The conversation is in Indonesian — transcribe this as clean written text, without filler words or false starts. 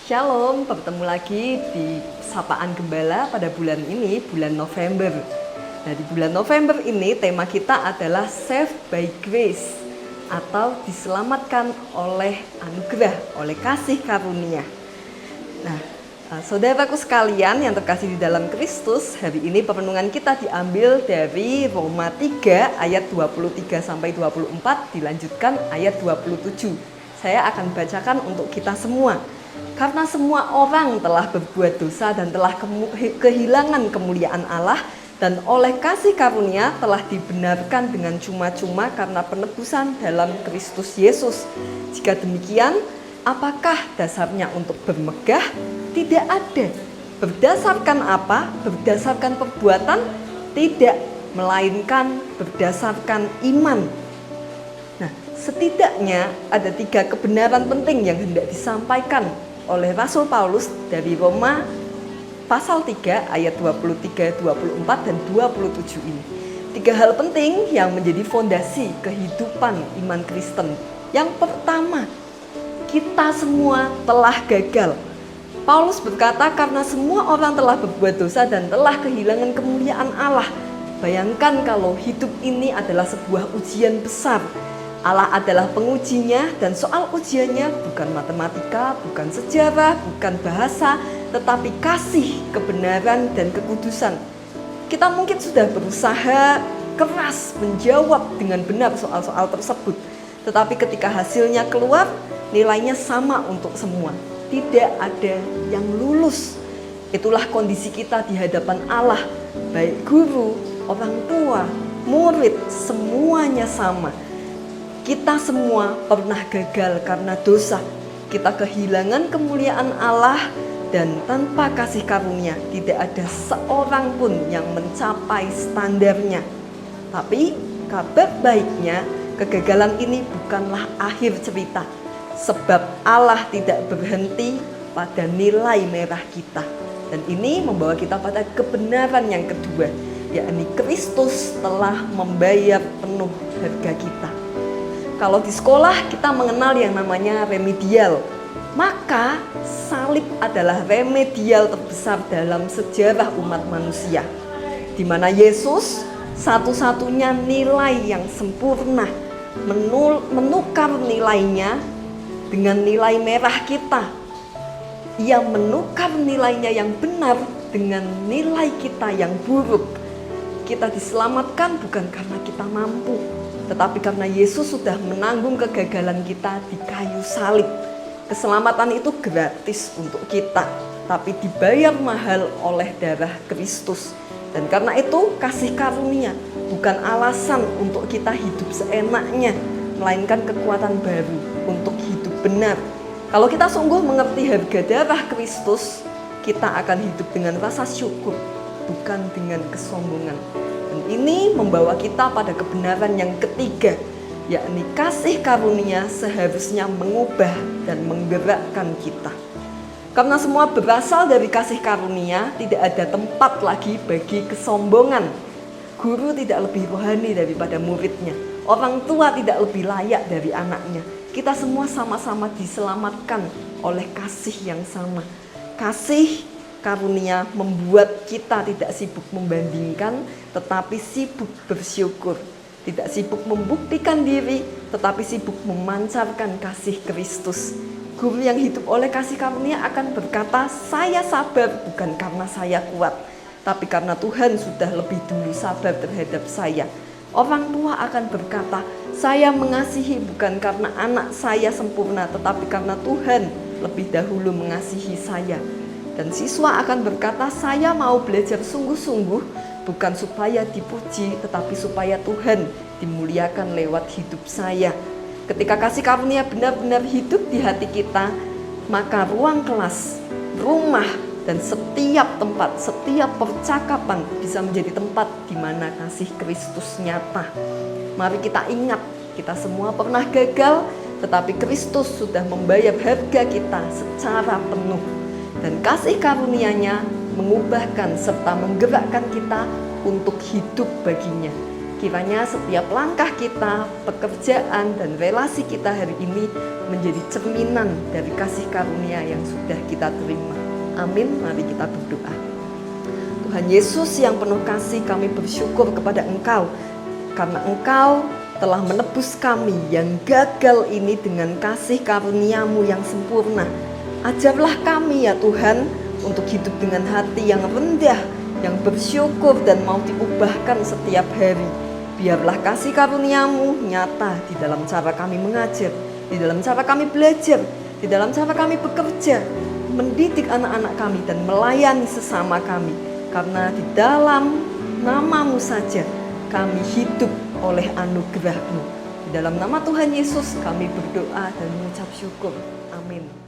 Shalom, bertemu lagi di Sapaan Gembala pada bulan ini, bulan November. Nah, di bulan November ini tema kita adalah Saved by Grace atau diselamatkan oleh anugerah, oleh kasih karunia. Nah, saudaraku sekalian yang terkasih di dalam Kristus, hari ini perenungan kita diambil dari Roma 3 ayat 23 sampai 24 dilanjutkan ayat 27. Saya akan bacakan untuk kita semua. Karena semua orang telah berbuat dosa dan telah kehilangan kemuliaan Allah, dan oleh kasih karunia telah dibenarkan dengan cuma-cuma karena penebusan dalam Kristus Yesus. Jika demikian, apakah dasarnya untuk bermegah? Tidak ada. Berdasarkan apa? Berdasarkan perbuatan? Tidak, melainkan berdasarkan iman. Nah, setidaknya ada 3 kebenaran penting yang hendak disampaikan oleh Rasul Paulus dari Roma pasal 3 ayat 23, 24 dan 27 ini. 3 hal penting yang menjadi fondasi kehidupan iman Kristen. Yang pertama, kita semua telah gagal. Paulus berkata karena semua orang telah berbuat dosa dan telah kehilangan kemuliaan Allah. Bayangkan kalau hidup ini adalah sebuah ujian besar. Allah adalah pengujinya, dan soal ujiannya bukan matematika, bukan sejarah, bukan bahasa, tetapi kasih, kebenaran, dan kekudusan. Kita mungkin sudah berusaha keras menjawab dengan benar soal-soal tersebut, tetapi ketika hasilnya keluar, nilainya sama untuk semua. Tidak ada yang lulus. Itulah kondisi kita di hadapan Allah, baik guru, orang tua, murid, semuanya sama. Kita semua pernah gagal karena dosa. Kita kehilangan kemuliaan Allah, dan tanpa kasih karunia tidak ada seorang pun yang mencapai standarnya. Tapi kabar baiknya, kegagalan ini bukanlah akhir cerita, sebab Allah tidak berhenti pada nilai merah kita. Dan ini membawa kita pada kebenaran yang kedua, yakni Kristus telah membayar penuh harga kita. Kalau di sekolah kita mengenal yang namanya remedial, maka salib adalah remedial terbesar dalam sejarah umat manusia, di mana Yesus satu-satunya nilai yang sempurna menukar nilainya dengan nilai merah kita. Ia menukar nilainya yang benar dengan nilai kita yang buruk. Kita diselamatkan bukan karena kita mampu, tetapi karena Yesus sudah menanggung kegagalan kita di kayu salib. Keselamatan itu gratis untuk kita, tapi dibayar mahal oleh darah Kristus. Dan karena itu kasih karunia bukan alasan untuk kita hidup seenaknya, melainkan kekuatan baru untuk hidup benar. Kalau kita sungguh mengerti harga darah Kristus, kita akan hidup dengan rasa syukur, bukan dengan kesombongan. Dan ini membawa kita pada kebenaran yang ketiga, yakni kasih karunia seharusnya mengubah dan menggerakkan kita. Karena semua berasal dari kasih karunia, tidak ada tempat lagi bagi kesombongan. Guru tidak lebih rohani daripada muridnya. Orang tua tidak lebih layak dari anaknya. Kita semua sama-sama diselamatkan oleh kasih yang sama. Kasih karunia membuat kita tidak sibuk membandingkan, tetapi sibuk bersyukur. Tidak sibuk membuktikan diri, tetapi sibuk memancarkan kasih Kristus. Guru yang hidup oleh kasih karunia akan berkata, saya sabar bukan karena saya kuat, tapi karena Tuhan sudah lebih dulu sabar terhadap saya. Orang tua akan berkata, saya mengasihi bukan karena anak saya sempurna, tetapi karena Tuhan lebih dahulu mengasihi saya. Dan siswa akan berkata, saya mau belajar sungguh-sungguh, bukan supaya dipuji, tetapi supaya Tuhan dimuliakan lewat hidup saya. Ketika kasih karunia benar-benar hidup di hati kita, maka ruang kelas, rumah, dan setiap tempat, setiap percakapan bisa menjadi tempat di mana kasih Kristus nyata. Mari kita ingat, kita semua pernah gagal, tetapi Kristus sudah membayar harga kita secara penuh. Dan kasih karunia-Nya mengubahkan serta menggerakkan kita untuk hidup baginya. Kiranya setiap langkah kita, pekerjaan, dan relasi kita hari ini menjadi cerminan dari kasih karunia yang sudah kita terima. Amin, mari kita berdoa. Tuhan Yesus yang penuh kasih, kami bersyukur kepada Engkau, karena Engkau telah menebus kami yang gagal ini dengan kasih karunia-Mu yang sempurna. Ajarlah kami ya Tuhan, untuk hidup dengan hati yang rendah, yang bersyukur dan mau diubahkan setiap hari. Biarlah kasih karunia-Mu nyata di dalam cara kami mengajar, di dalam cara kami belajar, di dalam cara kami bekerja, mendidik anak-anak kami dan melayani sesama kami. Karena di dalam nama-Mu saja kami hidup oleh anugerah-Mu. Di dalam nama Tuhan Yesus kami berdoa dan mengucap syukur. Amin.